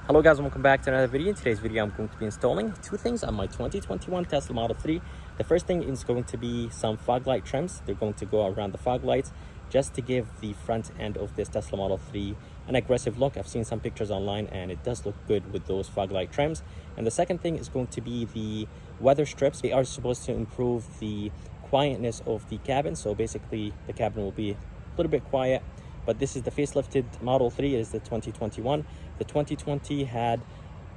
Hello guys, welcome back to another video. In today's video I'm going to be installing two things on my 2021 Tesla Model 3. The first thing is going to be some fog light trims. They're going to go around the fog lights just to give the front end of this Tesla Model 3 an aggressive look. I've seen some pictures online and it does look good with those fog light trims. And the second thing is going to be the weather strips. They are supposed to improve the quietness of the cabin. So basically the cabin will be a little bit quiet. But this is the facelifted Model 3. It is the 2021. The 2020 had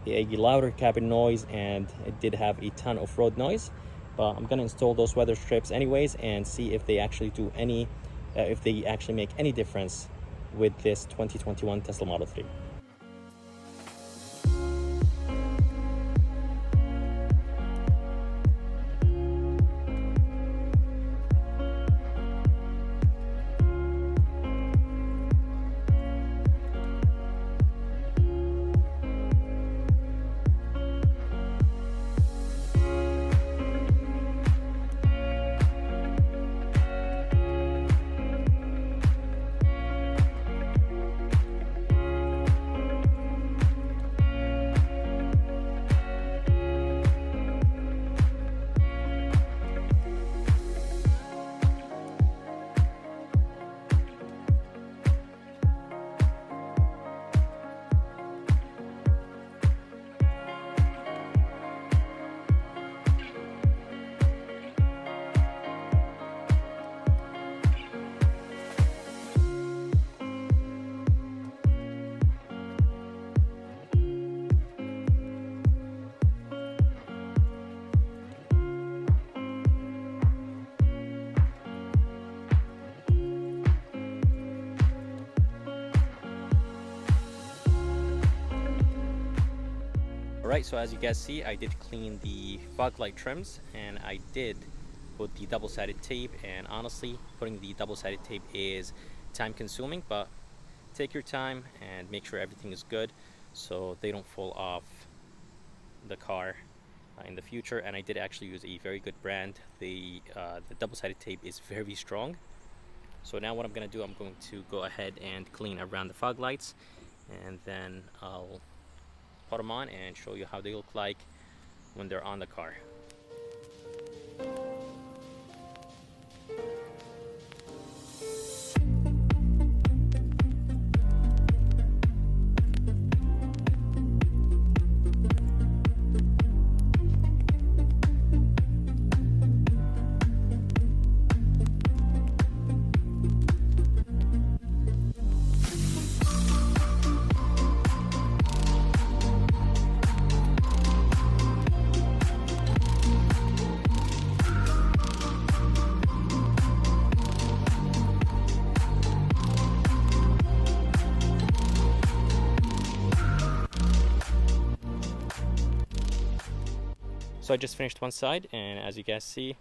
a louder cabin noise and it did have a ton of road noise. But I'm gonna install those weather strips anyways and see if they actually do any, if they actually make any difference with this 2021 Tesla Model 3. Alright, so as you guys see, I did clean the fog light trims and I did put the double-sided tape, and honestly putting the double-sided tape is time consuming, but take your time and make sure everything is good so they don't fall off the car in the future. And I did actually use a very good brand. The double-sided tape is very strong. So now what I'm going to do, I'm going to go ahead and clean around the fog lights, and then I'll put them on and show you how they look like when they're on the car. So I just finished one side, and as you guys see,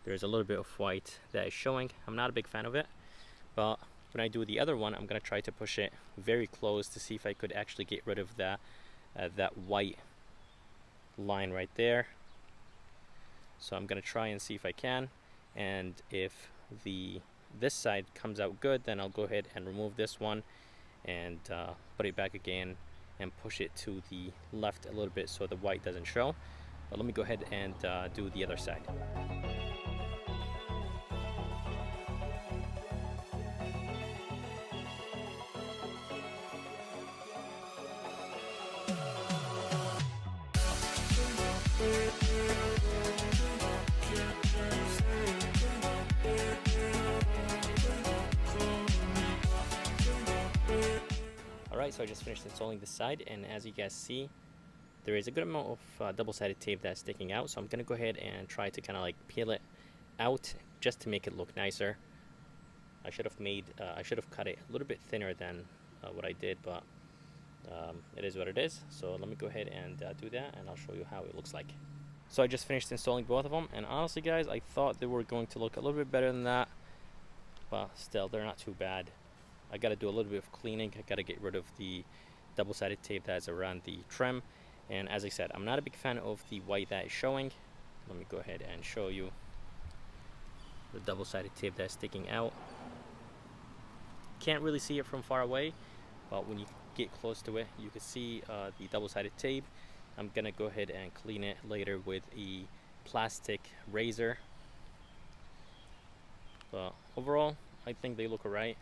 there's a little bit of white that is showing. I'm not a big fan of it, but when I do the other one, I'm gonna try to push it very close to see if I could actually get rid of that white line right there. So I'm gonna try and see if I can, and if this side comes out good, then I'll go ahead and remove this one and put it back again and push it to the left a little bit so the white doesn't show. But let me go ahead and do the other side. Alright, so I just finished installing this side, and as you guys see, there is a good amount of double-sided tape that's sticking out. So I'm going to go ahead and try to kind of like peel it out just to make it look nicer. I should have cut it a little bit thinner than what I did, but it is what it is. So let me go ahead and do that, and I'll show you how it looks like. So I just finished installing both of them, and honestly guys, I thought they were going to look a little bit better than that, but still, they're not too bad. I got to do a little bit of cleaning. I got to get rid of the double-sided tape that's around the trim, and as I said, I'm not a big fan of the white that is showing. Let me go ahead and show you the double-sided tape that's sticking out. Can't really see it from far away, but when you get close to it, you can see the double-sided tape. I'm gonna go ahead and clean it later with a plastic razor. But overall, I think they look alright.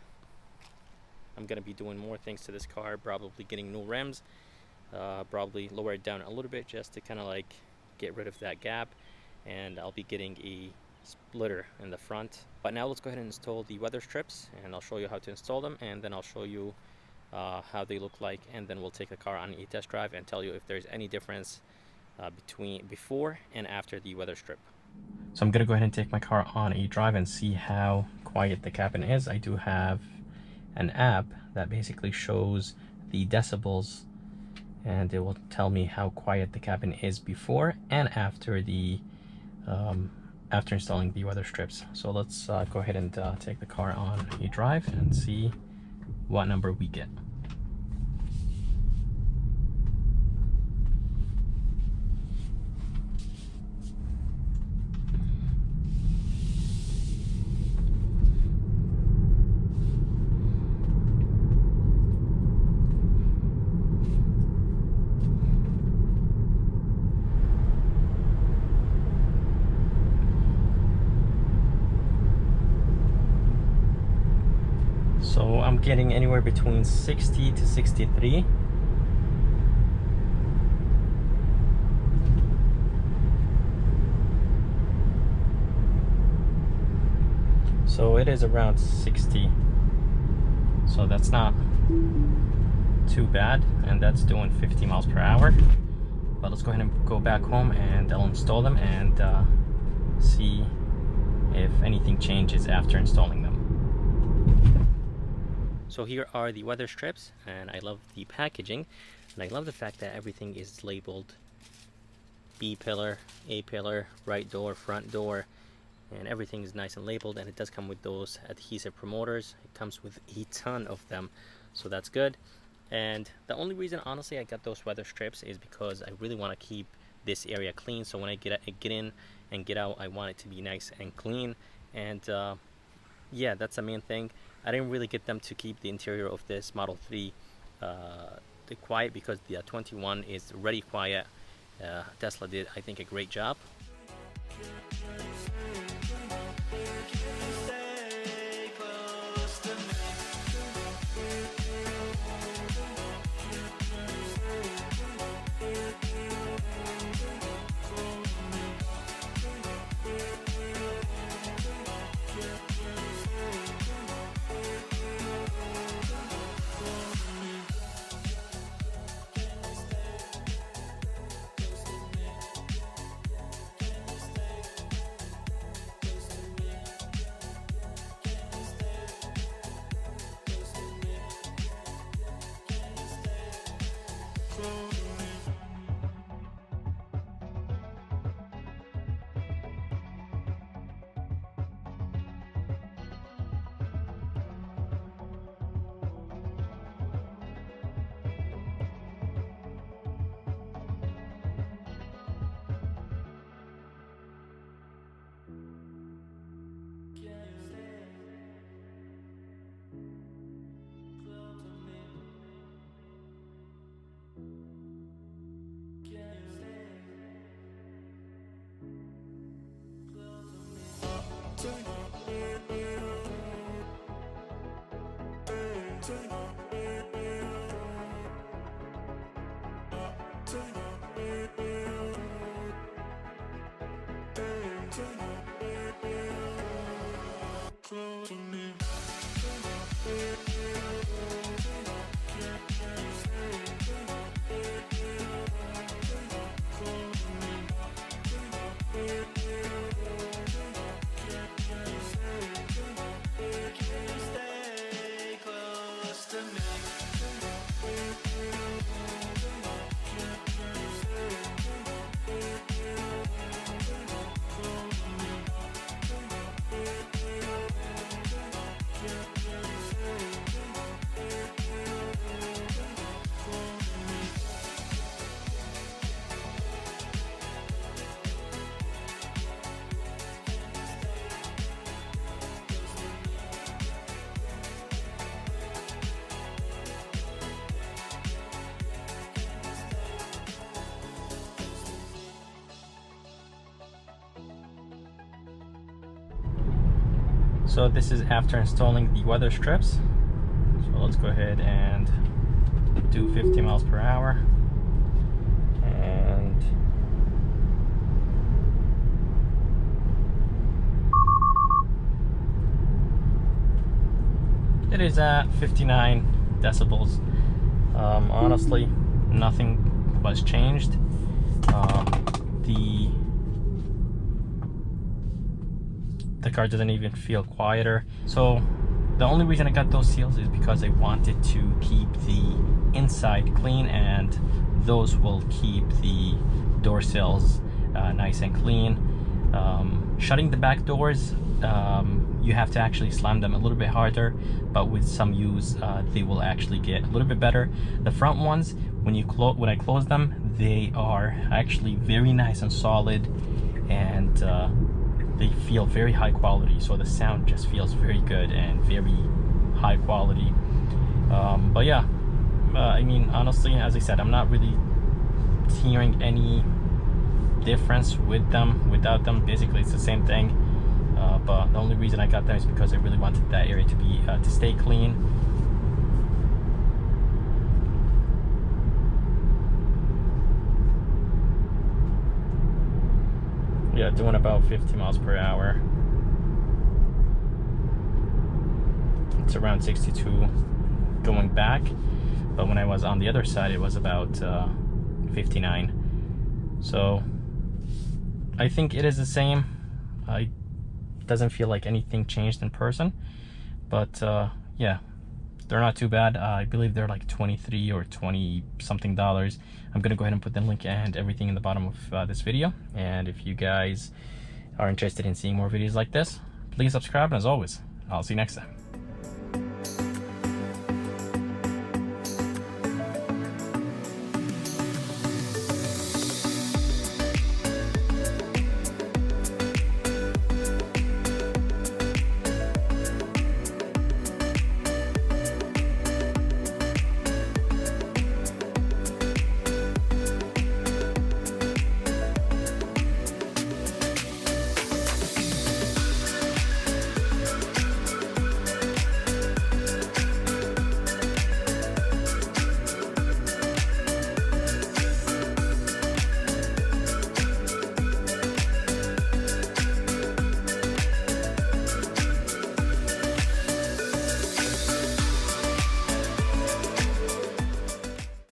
I'm gonna be doing more things to this car, probably getting new rims, probably lower it down a little bit just to kind of like get rid of that gap, and I'll be getting a splitter in the front. But now let's go ahead and install the weather strips, and I'll show you how to install them, and then I'll show you how they look like, and then we'll take the car on a test drive and tell you if there's any difference between before and after the weather strip. So I'm gonna go ahead and take my car on a drive and see how quiet the cabin is. I do have an app that basically shows the decibels, and it will tell me how quiet the cabin is before and after the after installing the weather strips. So let's go ahead and take the car on a drive and see what number we get. So I'm getting anywhere between 60 to 63. So it is around 60. So that's not too bad, and that's doing 50 miles per hour. But let's go ahead and go back home and I'll install them and see if anything changes after installing them. So here are the weather strips, and I love the packaging, and I love the fact that everything is labeled B pillar, A pillar, right door, front door, and everything is nice and labeled, and it does come with those adhesive promoters. It comes with a ton of them, so that's good. And the only reason honestly I got those weather strips is because I really want to keep this area clean, so when I get in and get out, I want it to be nice and clean. And yeah, that's the main thing. I didn't really get them to keep the interior of this Model 3 quiet, because the 21 is already quiet. Tesla did, I think, a great job. So this is after installing the weather strips. So let's go ahead and do 50 miles per hour. And it is at 59 decibels. Honestly, nothing was changed. The car doesn't even feel quieter. So the only reason I got those seals is because I wanted to keep the inside clean, and those will keep the door sills nice and clean. Shutting the back doors, you have to actually slam them a little bit harder, but with some use they will actually get a little bit better. The front ones, when I close them, they are actually very nice and solid, and they feel very high quality, so the sound just feels very good and very high quality. But yeah, I mean, honestly, as I said, I'm not really hearing any difference with them, without them. Basically it's the same thing, but the only reason I got them is because I really wanted that area to be to stay clean. Yeah, doing about 50 miles per hour. It's around 62 going back, but when I was on the other side it was about 59. So I think it is the same. It doesn't feel like anything changed in person, but yeah, they're not too bad. I believe they're like 23 or 20 something dollars. I'm gonna go ahead and put the link and everything in the bottom of this video, and if you guys are interested in seeing more videos like this, please subscribe, and as always, I'll see you next time.